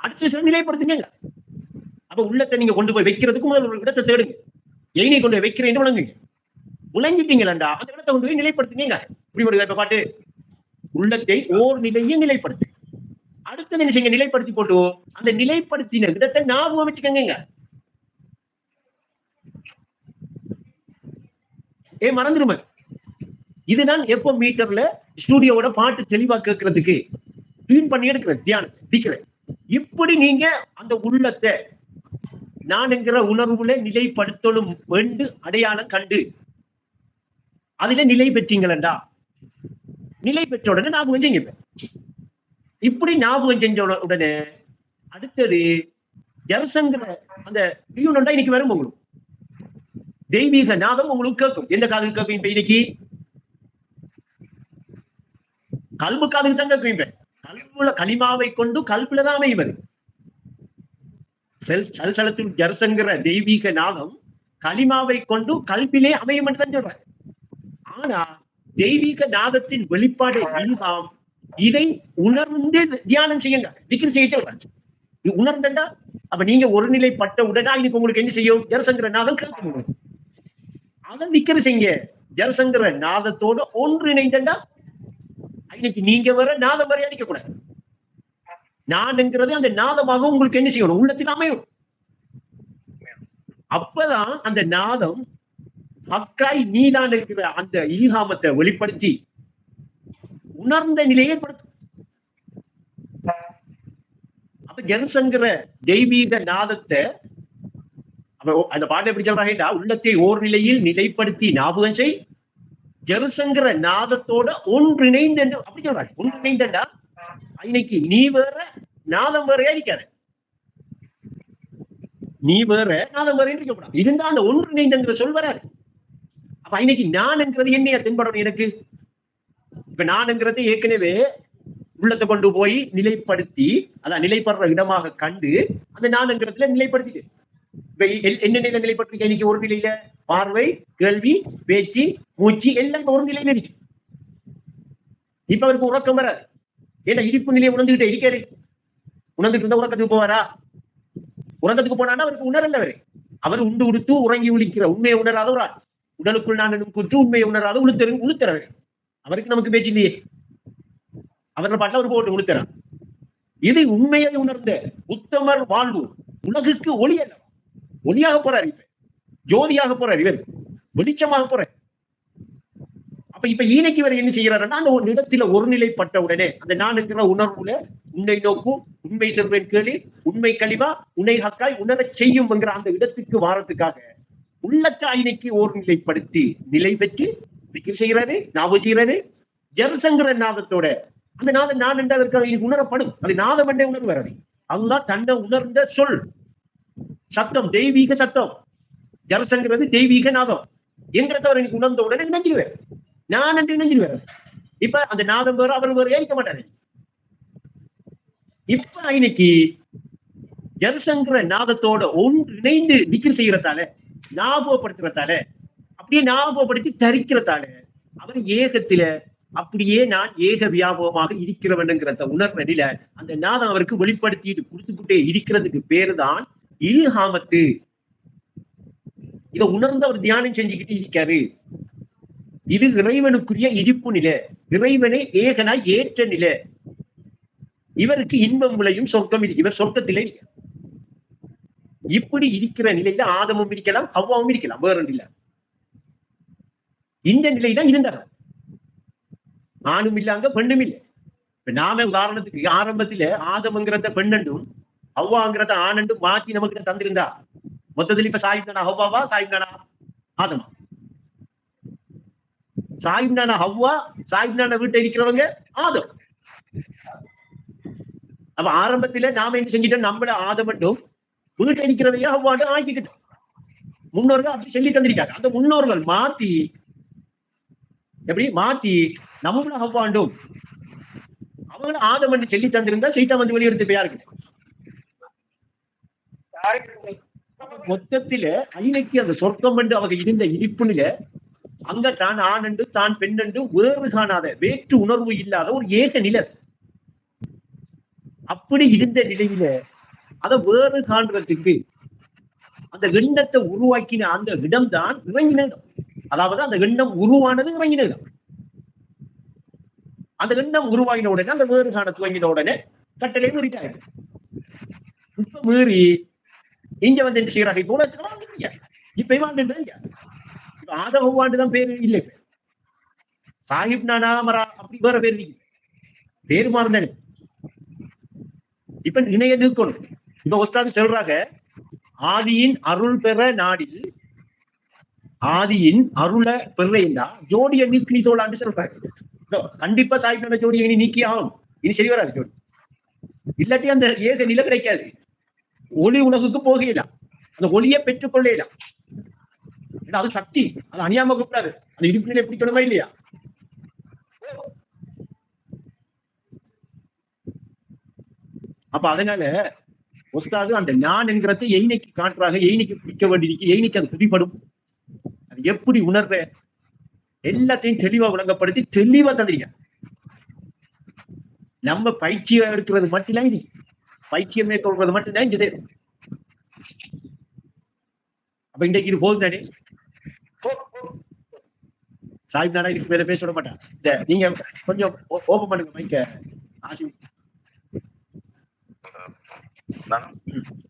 அடுத்த சில நிலைப்படுத்துங்க. அப்ப உள்ளத்தை நீங்க கொண்டு போய் வைக்கிறதுக்கு முதல் ஒரு இடத்தை தேடுங்க. எயினை கொண்டு போய் வைக்கிறேன் விளங்குங்க. விளங்கிட்டீங்களா அந்த இடத்தை கொண்டு போய் நிலைப்படுத்துங்க. இப்படி ஒரு இப்ப பாட்டு உள்ளத்தை ஓர் நிலையில் நிலைப்படுத்து. அடுத்தது என்ன செய்யுங்க? நிலைப்படுத்தி போட்டு அந்த நிலைப்படுத்தின இடத்தை ஞாபகம் வச்சுக்கங்க. மறந்துருமே. இதுதான் எப்போ மீட்டர்ல ஸ்டுடியோட பாட்டு தெளிவா கேட்கறதுக்கு டியூன் பண்ணி எடுக்கிற தியானத்தை இப்படி நீங்க அந்த உள்ளத்தை நான் என்கிற உணர்வுல நிலைப்படுத்தணும் என்று அடையாளம் கண்டு அதுல நிலை பெற்றீங்களா? நிலை பெற்ற உடனே ஞாபகம் செஞ்சீங்க. இப்படி ஞாபகம் செஞ்ச உடனே அடுத்தது ஜரசங்கிற அந்த டியூன்டா இன்னைக்கு வரும். உங்களுக்கு தெய்வீக நாதம் உங்களுக்கு கேட்கும். எந்த காதுக்கு கேட்கும்? இப்ப இன்னைக்கு கல்பு காதுக்கு தான் கேட்கும். கல்புல களிமாவை கொண்டு கல்புலதான் அமைவது. சலசலத்தில் ஜரசங்கிற தெய்வீக நாதம் களிமாவை கொண்டு கல்பிலே அமையும் என்று தான் சொல்றாங்க. ஆனா தெய்வீக நாதத்தின் வெளிப்பாடு இல்ஹாம். இதை உணர்ந்து தியானம் செய்யுங்க. திக்ர் செய்ய சொல்றாங்க. உணர்ந்தா அப்ப நீங்க ஒரு நிலைப்பட்ட உடனே இன்னைக்கு உங்களுக்கு என்ன செய்யும்? ஜரசங்கிற நாதம் கேட்கும். அதை திக்ர் செய்யுங்க. ஜரசங்கிற நாதத்தோட ஒன்றிணைந்தா இன்னைக்கு நீங்க வர நாதம் வரையா நிக்க கூடாது. நான்ங்கிறது அந்த நாதமாக உங்களுக்கு என்ன செய்யணும்? உள்ளத்தில் அமையும். அப்பதான் அந்த நாதம் ஹக்காய் நீதான் இருக்கிற அந்த இல்ஹாமத்தை வெளிப்படுத்தி உணர்ந்த நிலையை ஏற்படுத்தும். அப்ப ஜரசங்கிற தெய்வீக நாதத்தை அந்த பாட்டை எப்படி சொல்றாங்க? உள்ளத்தை ஓர் நிலையில் நிலைப்படுத்தி ஞாபகம் செய். ஜெருசங்கிற நாதத்தோட ஒன்றிணைந்து என்று அப்படி சொல்றாங்க. ஒன்றிணைந்தா இன்னைக்கு நீ வேற நாதம் வேறையா இருக்காத. நீ வேற நாதம் வேற இருக்கக்கூடாது. இருந்தா அந்த ஒன்றிணைந்துங்கிற சொல் வராது. அப்ப இன்னைக்கு நான்ங்கிறது என்னையா தென்படணும் எனக்கு? இப்ப நான்ங்கிறது ஏற்கனவே உள்ளத்தை கொண்டு போய் நிலைப்படுத்தி அதான் நிலைப்படுற இடமாக கண்டு அந்த நான்ங்கிறதுல நிலைப்படுத்திட்டு என்ன நிலை நிலைப்பட்டிருக்க? இன்னைக்கு ஒரு நிலையில பார்வை, கேள்வி, பேச்சு, மூச்சு எல்லாம் ஒரு நிலையில இருக்கு. இப்ப அவருக்கு உறக்கம் வராது. ஏன்னா இருப்பு நிலையை உணர்ந்துகிட்டே இருக்காரு. உணர்ந்துட்டு இருந்தா உறக்கத்துக்கு போவாரா? உறக்கத்துக்கு போனா அவருக்கு உணரல. அவர் உண்டு உடுத்து உறங்கி உளிக்கிற உண்மையை உணராத ஒரு ஆள். உடலுக்குள் நான் குற்று உண்மையை உணராத உளுத்தரவர். அவருக்கு நமக்கு பேச்சு இல்லையே. அவர்கள் பாட்டில் அவர் போட்டு உளுத்தரார். இது உண்மையை உணர்ந்த உத்தமர் வாழ்வு உலகுக்கு ஒளி அல்ல. ஒளியாக போறார். இப்ப ஜோதியாக போறார். இவர் வெளிச்சமாக போறார். அப்ப இப்ப ஈனைக்கு இவர் என்ன செய்யறாருன்னா அந்த ஒரு இடத்துல ஒரு நிலைப்பட்ட உடனே அந்த நான்கிற உணர்வுல உன்னை நோக்கும் உண்மை செல்வன் கேளு உண்மை களிமா உன்னை ஹக்காய் உணரச் செய்யும் என்கிற அந்த இடத்துக்கு வாரத்துக்காக உள்ளத்தை ஐனைக்கு ஒரு நிலைப்படுத்தி நிலை பெற்று விக்கிரி செய்கிறாரு. ஞாபகம் செய்கிறாரு. ஜெருசங்கிற நாதத்தோட அந்த நாதம் நான் என்றால் உணரப்படும். அது நாதம் என்றே உணர்வு வராது. அல்லாஹ் தன்னை உணர்ந்த சொல் சத்தம், தெய்வீக சத்தம். ஜரசங்கிறது தெய்வீக நாதம் என்கிறத எனக்கு உணர்ந்த உடனே நினைஞ்சிடுவேன். நான் என்று நினைஞ்சிடுவேன். இப்ப அந்த நாதம் வேற அவர் வேற ஏறிக்க மாட்டாரு. இப்ப இன்னைக்கு ஜரசங்கிற நாதத்தோட ஒன்றிணைந்து திக்ர் செய்யறதால ஞாபகப்படுத்துறதால அப்படியே ஞாபகப்படுத்தி தரிக்கிறதால அவர் ஏகத்தில அப்படியே நான் ஏக வியாபகமாக இருக்கிறவன்ங்கிறத உணர்வதில அந்த நாதம் அவருக்கு வெளிப்படுத்திட்டு கொடுத்துக்கிட்டே இருக்கிறதுக்கு பேருதான் இல்ஹாமத்து. இதை உணர்ந்து அவர் தியானம் செஞ்சுக்கிட்டு இருக்காரு. இது இறைவனுக்குரிய இருப்பு நிலை. இறைவனை ஏகனாய் ஏற்ற நிலை. இவருக்கு இன்பம் விளையும் சொர்க்கம் இருக்கு. இவர் சொர்க்கத்திலே இருக்க. இப்படி இருக்கிற நிலையில ஆதமும் இருக்கலாம், ஹவ்வாவும் இருக்கலாம். வேற இல்ல. இந்த நிலையில இருந்தார். ஆணும் இல்லாங்க பெண்ணும் இல்லை. இப்ப நாம உதாரணத்துக்கு ஆரம்பத்தில ஆதம்ங்கிறத பெண்ணண்டும் ஹவ்வாங்கிறத ஆனண்டும் மாற்றி நமக்கு தந்திருந்தா மொத்தத்தில் இப்ப சாயிப்னானா ஹவ்வாவா சாயிப்னானா ஆதமா? சாயிப்னானா ஹவ்வா, சாயிப்னானா வீட்டை இருக்கிறவங்க ஆதம். அப்ப ஆரம்பத்தில நாம என்ன செஞ்சிட்டோம்? நம்மள ஆதமட்டும் வீட்டை இருக்கிறவைய ஹவ்வாண்டு ஆக்கிக்கிட்டோம். முன்னோர்கள் அப்படி சொல்லி தந்திருக்காங்க. அந்த முன்னோர்கள் மாத்தி எப்படி மாத்தி நம்மள ஹவ்வாண்டும் அவங்க ஆதம் என்று சொல்லி தந்திருந்தா சைத்தான் வந்து வெளியெடுத்து போய் யாருக்கு மொத்தத்தில ஐநைக்கு அந்த சொர்க்கம் என்று அவங்க இருந்த இருப்புநில அங்க தான் ஆண் என்று தான் பெண் என்று வேறு காணாத வேற்று உணர்வு இல்லாத ஒரு ஏக நிலை. அப்படி இருந்த நிலையில அதை வேறு காண்றதுக்கு அந்த எண்ணத்தை உருவாக்கின அந்த இடம்தான் இறங்கின இடம். அதாவது அந்த எண்ணம் உருவானது இறங்கின இடம். அந்த எண்ணம் உருவாகின உடனே அந்த வேறு காண துவங்கின உடனே கட்டளை மீறிட்டாங்க. இப்ப மீறி இங்க வந்து என்ன செய்யறாங்க? இப்போ வாழ்ந்துட்டு இப்ப வாழ்ந்துட்டு ஆதவ வாண்டுதான் பேரு இல்லை. சாஹிப் நானா மரா அப்படி வேற பேர் பேரு மாறுந்தானே. இப்ப இணைய நிற்கணும். இப்ப ஒஸ்தாது சொல்றாங்க, ஆதியின் அருள் பெற நாடில் ஆதியின் அருளை பெறா ஜோடியை நீக்கி தோளான்னு சொல்றாங்க. கண்டிப்பா சாஹிப் நானா ஜோடியை இனி நீக்கி ஆகும். இனி சரி வராது ஜோடி. இல்லாட்டி அந்த ஏக நிலை கிடைக்காது. ஒளி உலகுக்கு போகலாம், அந்த ஒளியை பெற்றுக்கொள்ளலாம். அது சக்தி, அது அணியாம கூடாது. அது இருப்பிலே பிடிக்கணுமா இல்லையா? அப்ப அதனால ஒஸ்தாது அந்த நான் என்கிறத எய்னைக்கு காட்டுறாங்க. எய்னைக்கு பிடிக்க வேண்டியிருக்கு. எய்னைக்கு அது பிடிபடும். அது எப்படி உணர்ற எல்லாத்தையும் தெளிவா விளங்கப்படுத்தி தெளிவா தந்திரிக்க. நம்ம பயிற்சியை எடுக்கிறது மட்டும்தான் இது. பயிற்சியை மேற்கொள்றது மட்டும்தான் இது. அப்ப இன்றைக்கு இது போகுது தானே. சாஹிப் நானா இதுக்கு மேல பேச விட மாட்டேன். நீங்க கொஞ்சம் ஓபன் பண்ணுங்க மைக்க. ஆசி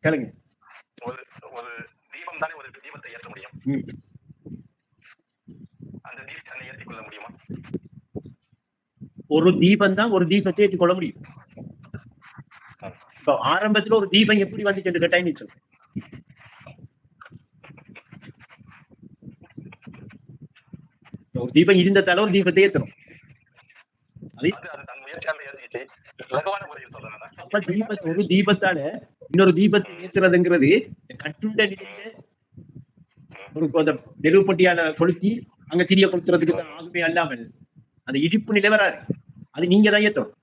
கேளுங்க.
ஒரு தீபம் தானே ஒரு தீபத்தை ஏற்ற முடியும். அந்த தீபத்தை ஏற்றிக் கொள்ள முடியுமா?
ஒரு தீபம் தான் ஒரு தீபத்தை ஏற்றிக் கொள்ள முடியும். இப்போ ஆரம்பத்துல ஒரு தீபம் எப்படி வந்துச்சு கேட்டாங்க சொல்றேன். ஒரு தீபம் இருந்ததால ஒரு தீபத்தை ஏற்றணும். ஒரு தீபத்தால இன்னொரு தீபத்தை ஏற்றுறதுங்கிறது கட்டுண்ட நிலையில ஒரு நெருப்பட்டியால கொளுத்தி அங்க திரிய கொளுத்துறதுக்கு தான் ஆகுமே அல்லாமல் அந்த இடிப்பு நிலை வராது. அது நீங்க தான் ஏற்றணும்.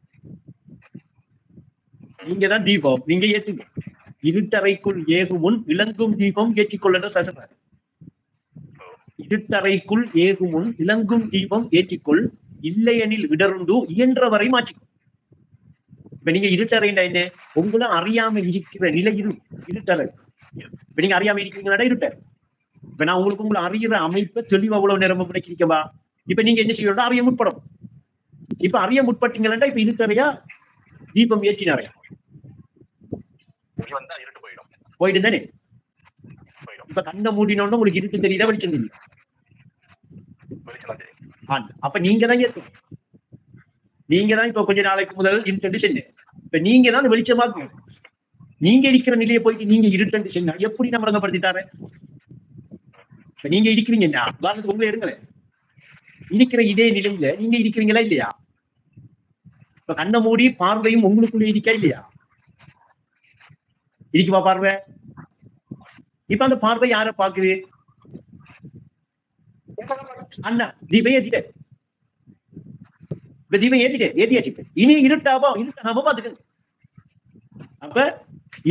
நீங்க தான் தீபம், நீங்க ஏற்றுங்க. இருட்டறைக்குள் ஏகும் முன் இளங்கும் தீபம் ஏற்றிக்கொள்ள சொல்றாரு. இருட்டறைக்குள் ஏகும் முன் இளங்கும் தீபம் ஏற்றிக்கொள், இல்லையெனில் விடருண்டு இயன்றவரை மாற்றிக்கொள். இப்ப நீங்க இருட்டறைண்டா என்ன? உங்களை அறியாம இருக்கிற நிலை இருட்டறை. இப்ப நீங்க அறியாம இருக்கிறீங்களா? இருட்டறை. இப்ப நான் உங்களுக்கு உங்களை அறிகிற அமைப்பை தெளிவா அவ்வளவு நேரம் நினைக்கிறீங்கப்பா. இப்ப நீங்க என்ன செய்யணும்? அறிய முற்படும். இப்ப அறிய முற்பட்டீங்களா? இப்ப இருட்டறையா தீபம் ஏற்றினாரையா போயிட்டு தானே. இப்ப கண்ணை மூடினோம்னா உங்களுக்கு இருட்டு தெரியுதா வெளிச்சம் தெரியுது? அப்ப நீங்க தான் ஏற்கும். நீங்க தான் இப்ப கொஞ்ச நாளைக்கு முதல் இருட்டு சென்று இப்ப நீங்க தான் வெளிச்சமாக்கணும். நீங்க இருக்கிற நிலையை போயிட்டு நீங்க இருட்டு சென்னா எப்படி நான் விளங்கப்படுத்தி தரேன்? இப்ப நீங்க இருக்கிறீங்கன்னா உதாரணத்துக்கு உங்களை எடுங்களேன். இருக்கிற இதே நிலையில நீங்க இருக்கிறீங்களா இல்லையா? இப்ப கண்ணை மூடி பார்வையும் உங்களுக்குள்ள இருக்கா இல்லையா? இருக்குவா பார்வை? இப்ப அந்த பார்வை யார பாக்குது? அண்ணா தீபம் ஏத்திட்டேன். இப்ப தீபம் ஏத்தியாச்சு. இனி இருட்டாகாம பாத்துக்க. அப்ப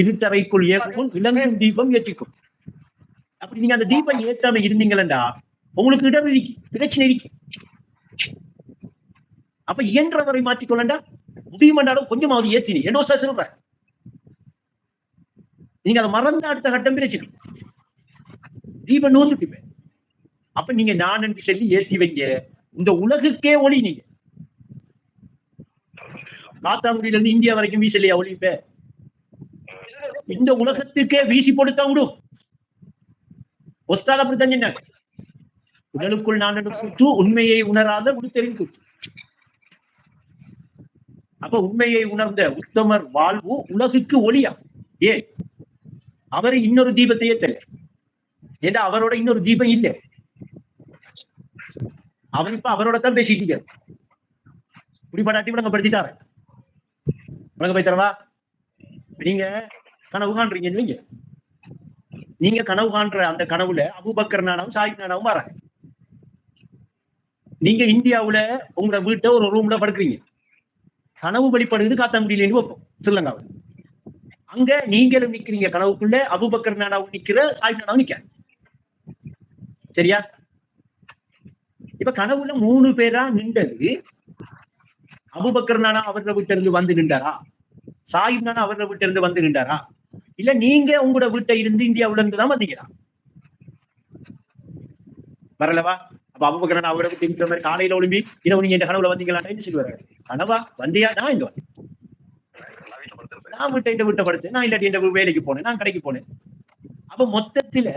இருட்டறைக்குள் ஏகும் இளங்கும் தீபம் ஏற்றிக்கும். அப்படி நீங்க அந்த தீபம் ஏத்தாம இருந்தீங்களா உங்களுக்கு இடம் இருக்கு, பிரச்சனை இருக்கு. அப்ப இயன்றவரை மாற்றிக்கொள்ளண்டா முடியுமாண்டாலும் கொஞ்சமாவது ஏத்தினி என்ன சொல்ற. நீங்க அதை மறந்த அடுத்த கட்டம் பிரச்சனை. தீபம் நூறு. அப்ப நீங்க நான் என்று சொல்லி ஏற்றி வைங்க. இந்த உலகுக்கே ஒளி. நீங்க காத்தாங்குடியில இருந்து இந்தியா வரைக்கும் வீசலையா ஒளி? இப்ப இந்த உலகத்துக்கே வீசி போட்டுத்தா விடும். ஒஸ்தால் அப்படித்தான் சொன்னாங்க. உடலுக்குள் நான் கூற்று உண்மையை உணராத உடுத்தலின் கூற்று. அப்ப உண்மையை உணர்ந்த உத்தமர் வாழ்வு உலகுக்கு ஒளியா. ஏன் அவரு இன்னொரு தீபத்தை ஏத்தல? ஏன்னா அவரோட இன்னொரு தீபம் இல்லை. அவர் இப்ப அவரோட தான் பேசிட்டீங்க. குடிப்படாட்டி விளங்கப்படுத்திட்டாரு. விளங்கப்படுத்தவா? நீங்க கனவு காண்றீங்க. நீங்க கனவு காண்ற அந்த கனவுல அபூபக்கர் நானாவும் சாஹிப் நானாவும் வராங்க. நீங்க இந்தியாவுல உங்களோட வீட்டை ஒரு ரூம்ல படுக்கிறீங்க. கனவு வெளிப்படுது காத்தாங்குடியிலேன்னு வைப்போம் ஸ்ரீலங்காவில். அங்க நீங்களும் நிக்கிறீங்க கனவுக்குள்ள, அபூபக்கர் நானாவும் நிக்கிற, சாயிப் நானாவும் நிக்க. சரியா? இப்ப கனவுல 3 பேரா நின்றது அபூபக்கர் நானா அவரோட வீட்டுல இருந்து வந்து நின்றாரா, சாயிப் நானா அவரோட வீட்டுல இருந்து வந்து நின்றாரா, இல்ல நீங்க உங்களோட வீட்டை இருந்து இந்தியாவுல இருந்து தான் வந்தீங்களா? வரலவா? அப்ப அபூபக்கர் நானா அவரோட வீட்டு இருக்கிற மாதிரி காலையில ஒளிம்பி இரவு நீங்க இந்த கனவுல வந்தீங்களான்னு சொல்லுவாரு. கனவா வந்தியா? நான் இங்க வந்தேன். நான் இந்த வீட்டை படுத்தேன், நான் இல்லாட்டி இந்த வேலைக்கு போனேன், நான் கடைக்கு போனேன். அப்ப மொத்தத்துல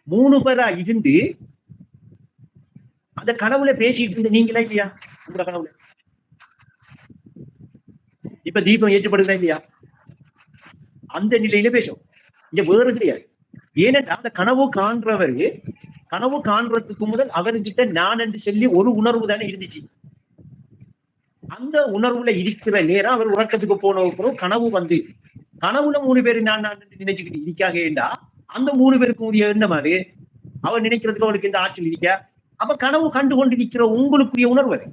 3 பேரா இருந்து அந்த கனவுல பேசிட்டு இருந்த நீங்களா இல்லையா உங்களோட கனவுல? இப்ப தீபம் ஏற்றப்படுதா இல்லையா? அந்த நிலையில பேசும். இங்க வேறு கிடையாது. ஏனென்றா அந்த கனவு காண்றவரு கனவு காண்றதுக்கு முதல் அவர்கிட்ட நான் என்று சொல்லி ஒரு உணர்வு தானே இருந்துச்சு. அந்த உணர்வுல இருக்கிற நேரம் அவர் உறக்கத்துக்கு போன கனவு வந்து கனவுல 3 பேரு நான் நினைச்சுக்கிட்டு இருக்காக ஏண்டா அந்த 3 பேருக்கு உரிய எண்ணம் அது. அவர் நினைக்கிறதுக்கு அவருக்கு இந்த ஆற்றல் இருக்கா? அப்ப கனவு கண்டு கொண்டிருக்கிற உங்களுக்குரிய உணர்வு அது.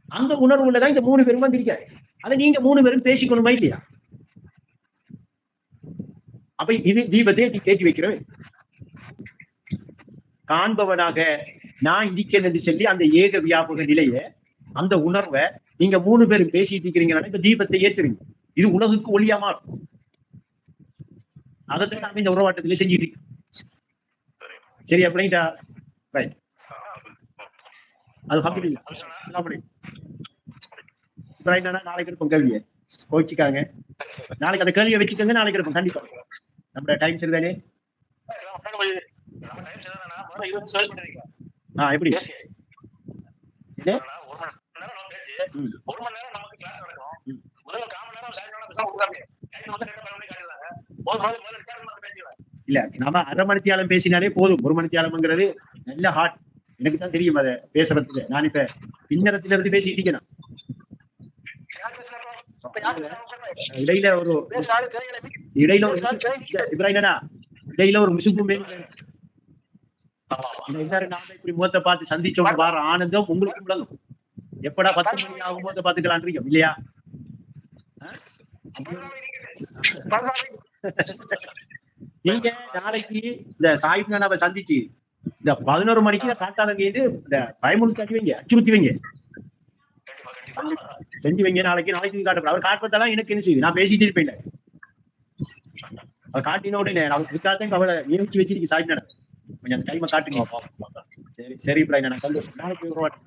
அந்த உணர்வுலதான் இந்த 3 பேரும் வந்திருக்காரு. அதை நீங்க 3 பேரும் பேசிக்கணுமா இல்லையா? அப்ப இது தீபத்தை ஏற்றி வைக்கிறவன் காண்பவனாக நான் இருக்கேன் என்று சொல்லி அந்த ஏக வியாபக நிலைய அந்த உணர்வை நீங்க 3 பேரும் பேசிட்டு இருக்கிறீங்கன்னா இப்ப தீபத்தை ஏத்துறீங்க. இது உலகுக்கு ஒளியா மாறும். அதைத்தான் நாம இந்த உறவாட்டத்திலே செஞ்சுட்டு இருக்கோம். சரி அப்படின்டா. ரைட். அல்ஹம்துலில்லாஹ். நாளைக்கு எடுப்போம் கேள்வியை. கோச்சிக்காங்க. நாளைக்கு அந்த கேள்வியை வச்சுக்கோங்க. நாளைக்கு எடுப்போம் கண்டிப்பா. நம்மளோட டைம் சரிதானே? எப்படி? இல்ல நாம அரை மணித்தியாலம் பேசினாலே போதும். 1 மணித்தியாலம்ங்கிறது நல்ல ஹார்ட். எனக்கு தான் தெரியும் அதை பேசுறதுக்கு. நான் இப்ப பின்னரத்துல இருந்து பேசிட்டு இருக்கேன். இடையில ஒரு இப்ராஹிம்னா இடையில ஒரு முசுப்பும் எல்லாரும் நாம இப்படி முகத்தை பார்த்து சந்திச்சோம் வார ஆனந்தம் உங்களுக்கு விளங்கும். எப்படா 10 மணி ஆகும் போது பாத்துக்கலாம் இருக்கோம் இல்லையா? நீங்க நாளைக்கு இந்த சாயிப் நானாவை சந்திச்சு இந்த 11 மணிக்கு காட்டாதங்க இந்த பயமுறுத்தி அடிவீங்க, அச்சுறுத்தி வைங்க, செஞ்சு வைங்க. நாளைக்கு காட்ட அவர் காட்டுறதெல்லாம் எனக்கு என்ன செய்யுது? நான் பேசிட்டு இருப்பேன். அவர் காட்டின உடனே அவர் வித்தாத்தையும் அவரை நியமிச்சு வச்சிருக்கு சாயிப் நானா. கொஞ்சம் அந்த டைமை காட்டுங்க. சரி சரி இப்ராஹிம், நான் சந்தோஷம். நாளைக்கு ஒரு வாட்டி.